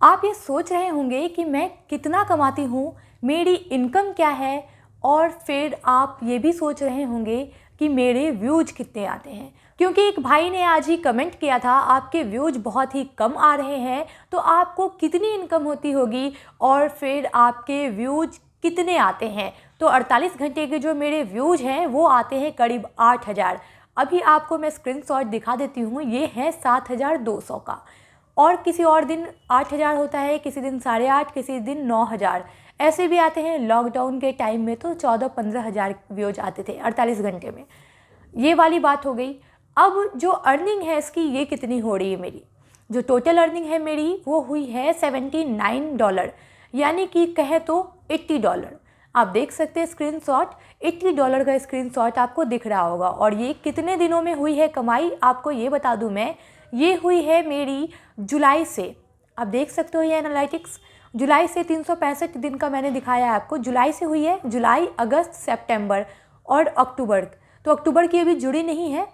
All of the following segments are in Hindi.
आप ये सोच रहे होंगे कि मैं कितना कमाती हूँ, मेरी इनकम क्या है, और फिर आप ये भी सोच रहे होंगे कि मेरे व्यूज़ कितने आते हैं। क्योंकि एक भाई ने आज ही कमेंट किया था, आपके व्यूज़ बहुत ही कम आ रहे हैं, तो आपको कितनी इनकम होती होगी और फिर आपके व्यूज़ कितने आते हैं। तो 48 घंटे के जो मेरे व्यूज़ हैं वो आते हैं करीब 8,000। अभी आपको मैं स्क्रीनशॉट दिखा देती हूँ, ये है 7,200 का। और किसी और दिन 8,000 होता है, किसी दिन 8,500, किसी दिन 9,000 ऐसे भी आते हैं। लॉकडाउन के टाइम में तो 14-15,000 व्यूज आते थे 48 घंटे में। ये वाली बात हो गई। अब जो अर्निंग है इसकी, ये कितनी हो रही है मेरी, जो टोटल अर्निंग है मेरी वो हुई है $79, यानी कि कहे तो $80। आप देख सकते हैं स्क्रीनशॉट, $80 का स्क्रीनशॉट आपको दिख रहा होगा। और ये कितने दिनों में हुई है कमाई, आपको ये बता दूं मैं, ये हुई है मेरी जुलाई से। आप देख सकते हो ये एनालिटिक्स, जुलाई से 365 दिन का मैंने दिखाया है आपको। जुलाई से हुई है, जुलाई, अगस्त, सितंबर और अक्टूबर। तो अक्टूबर की अभी जुड़ी नहीं है,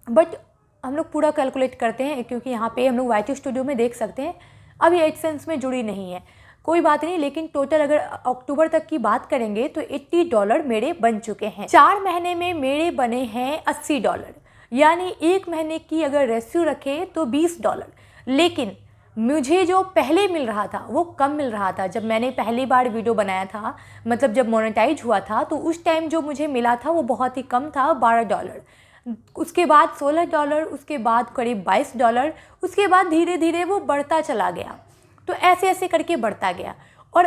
बट हम लोग पूरा कैलकुलेट करते हैं क्योंकि यहाँ पे हम लोग YT स्टूडियो में देख सकते हैं। अभी एडसेंस में जुड़ी नहीं है, कोई बात नहीं। लेकिन टोटल अगर अक्टूबर तक की बात करेंगे तो $80 मेरे बन चुके हैं। 4 महीने में मेरे बने हैं $80, यानी एक महीने की अगर रेशियो रखें तो $20। लेकिन मुझे जो पहले मिल रहा था वो कम मिल रहा था। जब मैंने पहली बार वीडियो बनाया था, मतलब जब मोनेटाइज हुआ था, तो उस टाइम जो मुझे मिला था वो बहुत ही कम था, $12। उसके बाद $16, उसके बाद करीब $22, उसके बाद धीरे धीरे वो बढ़ता चला गया। तो ऐसे ऐसे करके बढ़ता गया। और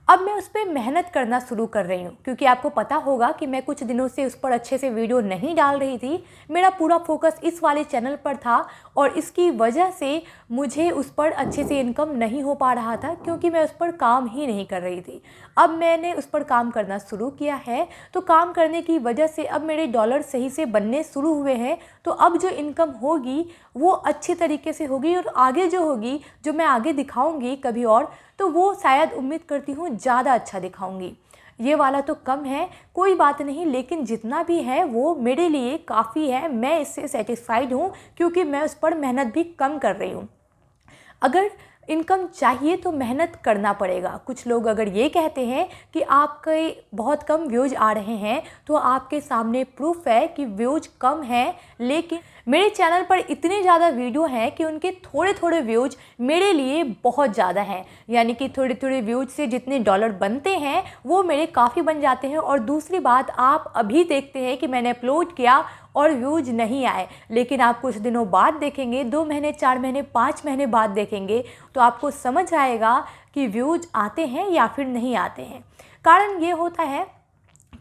अब मैं उस पर मेहनत करना शुरू कर रही हूँ, क्योंकि आपको पता होगा कि मैं कुछ दिनों से उस पर अच्छे से वीडियो नहीं डाल रही थी। मेरा पूरा फोकस इस वाले चैनल पर था और इसकी वजह से मुझे उस पर अच्छे से इनकम नहीं हो पा रहा था, क्योंकि मैं उस पर काम ही नहीं कर रही थी। अब मैंने उस पर काम करना शुरू किया है, तो काम करने की वजह से अब मेरे डॉलर सही से बनने शुरू हुए हैं। तो अब जो इनकम होगी वो अच्छी तरीके से होगी, और आगे जो होगी, जो मैं आगे दिखाऊंगी कभी और, तो वो शायद उम्मीद करती हूँ ज़्यादा अच्छा दिखाऊंगी। ये वाला तो कम है, कोई बात नहीं, लेकिन जितना भी है वो मेरे लिए काफ़ी है। मैं इससे सेटिस्फाइड हूँ, क्योंकि मैं उस पर मेहनत भी कम कर रही हूँ। अगर इनकम चाहिए तो मेहनत करना पड़ेगा। कुछ लोग अगर ये कहते हैं कि आपके बहुत कम व्यूज आ रहे हैं, तो आपके सामने प्रूफ है कि व्यूज कम है। लेकिन मेरे चैनल पर इतने ज़्यादा वीडियो हैं कि उनके थोड़े थोड़े व्यूज मेरे लिए बहुत ज़्यादा हैं। यानी कि थोड़े थोड़े व्यूज से जितने डॉलर बनते हैं वो मेरे काफ़ी बन जाते हैं। और दूसरी बात, आप अभी देखते हैं कि मैंने अपलोड किया और व्यूज नहीं आए, लेकिन आप कुछ दिनों बाद देखेंगे, 2 महीने, 4 महीने, 5 महीने बाद देखेंगे, तो आपको समझ आएगा कि व्यूज आते हैं या फिर नहीं आते हैं। कारण ये होता है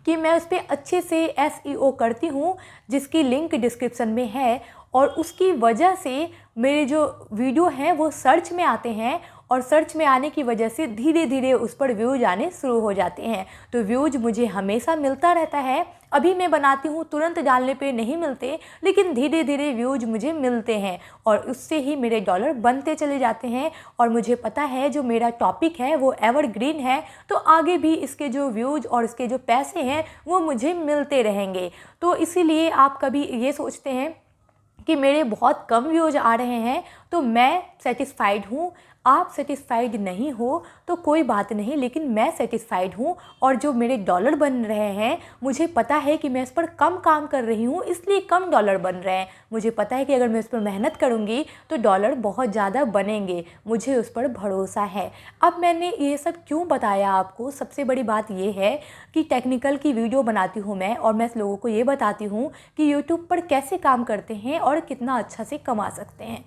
कि मैं उस पर अच्छे से SEO करती हूँ, जिसकी लिंक डिस्क्रिप्शन में है, और उसकी वजह से मेरे जो वीडियो हैं वो सर्च में आते हैं, और सर्च में आने की वजह से धीरे धीरे उस पर व्यूज आने शुरू हो जाते हैं। तो व्यूज मुझे हमेशा मिलता रहता है। अभी मैं बनाती हूँ, तुरंत डालने पे नहीं मिलते, लेकिन धीरे धीरे व्यूज मुझे मिलते हैं, और उससे ही मेरे डॉलर बनते चले जाते हैं। और मुझे पता है जो मेरा टॉपिक है वो एवरग्रीन है, तो आगे भी इसके जो व्यूज और इसके जो पैसे हैं वो मुझे मिलते रहेंगे। तो इसीलिए आप कभी ये सोचते हैं कि मेरे बहुत कम व्यूज आ रहे हैं, तो मैं सेटिस्फाइड हूँ। आप सेटिस्फाइड नहीं हो तो कोई बात नहीं, लेकिन मैं सेटिस्फाइड हूँ। और जो मेरे डॉलर बन रहे हैं, मुझे पता है कि मैं इस पर कम काम कर रही हूँ, इसलिए कम डॉलर बन रहे हैं। मुझे पता है कि अगर मैं इस पर मेहनत करूँगी तो डॉलर बहुत ज़्यादा बनेंगे, मुझे उस पर भरोसा है। अब मैंने ये सब क्यों बताया आपको, सबसे बड़ी बात ये है कि टेक्निकल की वीडियो बनाती हूँ मैं, और मैं लोगों को ये बताती हूँ कि यूट्यूब पर कैसे काम करते हैं और कितना अच्छा से कमा सकते हैं।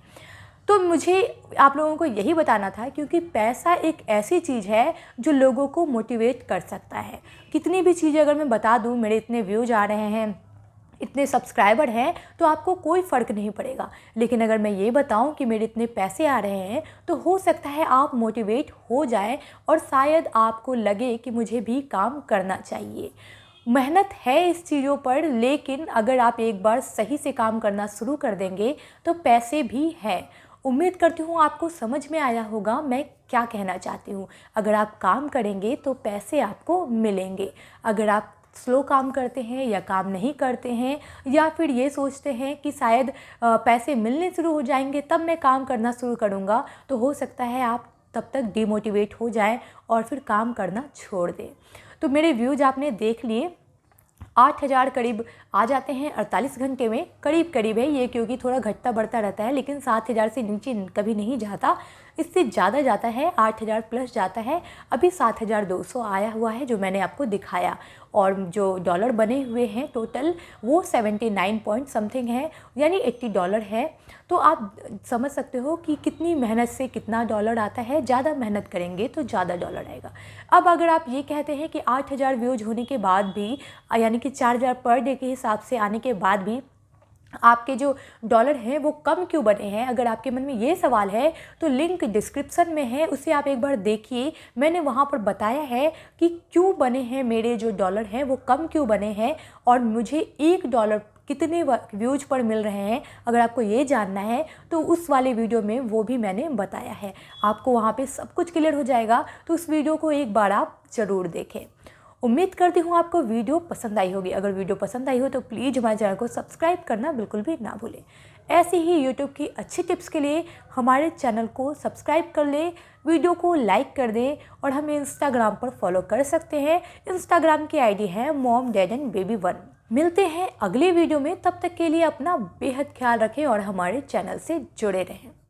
तो मुझे आप लोगों को यही बताना था, क्योंकि पैसा एक ऐसी चीज़ है जो लोगों को मोटिवेट कर सकता है। कितनी भी चीज़ें अगर मैं बता दूं, मेरे इतने व्यूज आ रहे हैं, इतने सब्सक्राइबर हैं, तो आपको कोई फ़र्क नहीं पड़ेगा। लेकिन अगर मैं ये बताऊं कि मेरे इतने पैसे आ रहे हैं, तो हो सकता है आप मोटिवेट हो जाएं, और शायद आपको लगे कि मुझे भी काम करना चाहिए। मेहनत है इस चीज़ों पर, लेकिन अगर आप एक बार सही से काम करना शुरू कर देंगे तो पैसे भी हैं। उम्मीद करती हूँ आपको समझ में आया होगा मैं क्या कहना चाहती हूँ। अगर आप काम करेंगे तो पैसे आपको मिलेंगे। अगर आप स्लो काम करते हैं या काम नहीं करते हैं, या फिर ये सोचते हैं कि शायद पैसे मिलने शुरू हो जाएंगे तब मैं काम करना शुरू करूँगा, तो हो सकता है आप तब तक डिमोटिवेट हो जाएं और फिर काम करना छोड़ दें। तो मेरे व्यूज़ आपने देख लिए, 8,000 करीब आ जाते हैं 48 घंटे में, करीब करीब है ये, क्योंकि थोड़ा घटता बढ़ता रहता है, लेकिन 7,000 से नीचे कभी नहीं जाता, इससे ज़्यादा जाता है, 8,000 प्लस जाता है। अभी 7,200 आया हुआ है जो मैंने आपको दिखाया, और जो डॉलर बने हुए हैं टोटल वो 79 पॉइंट समथिंग है, यानी $80 है। तो आप समझ सकते हो कि कितनी मेहनत से कितना डॉलर आता है, ज़्यादा मेहनत करेंगे तो ज़्यादा डॉलर आएगा। अब अगर आप ये कहते हैं कि 8,000 व्यूज होने के बाद भी, यानी कि 4,000 पर डे के हिसाब से आने के बाद भी आपके जो डॉलर हैं वो कम क्यों बने हैं, अगर आपके मन में ये सवाल है तो लिंक डिस्क्रिप्शन में है, उसे आप एक बार देखिए। मैंने वहाँ पर बताया है कि क्यों बने हैं मेरे जो डॉलर हैं वो कम क्यों बने हैं, और मुझे $1 कितने व्यूज पर मिल रहे हैं। अगर आपको ये जानना है तो उस वाले वीडियो में वो भी मैंने बताया है, आपको वहाँ पे सब कुछ क्लियर हो जाएगा। तो उस वीडियो को एक बार आप ज़रूर देखें। उम्मीद करती हूँ आपको वीडियो पसंद आई होगी। अगर वीडियो पसंद आई हो तो प्लीज़ हमारे चैनल को सब्सक्राइब करना बिल्कुल भी ना भूलें। ऐसे ही यूट्यूब की अच्छी टिप्स के लिए हमारे चैनल को सब्सक्राइब कर लें, वीडियो को लाइक कर दें, और हमें इंस्टाग्राम पर फॉलो कर सकते हैं। इंस्टाग्राम की आईडी है mom-dad-and-baby1। मिलते हैं अगले वीडियो में, तब तक के लिए अपना बेहद ख्याल रखें और हमारे चैनल से जुड़े रहें।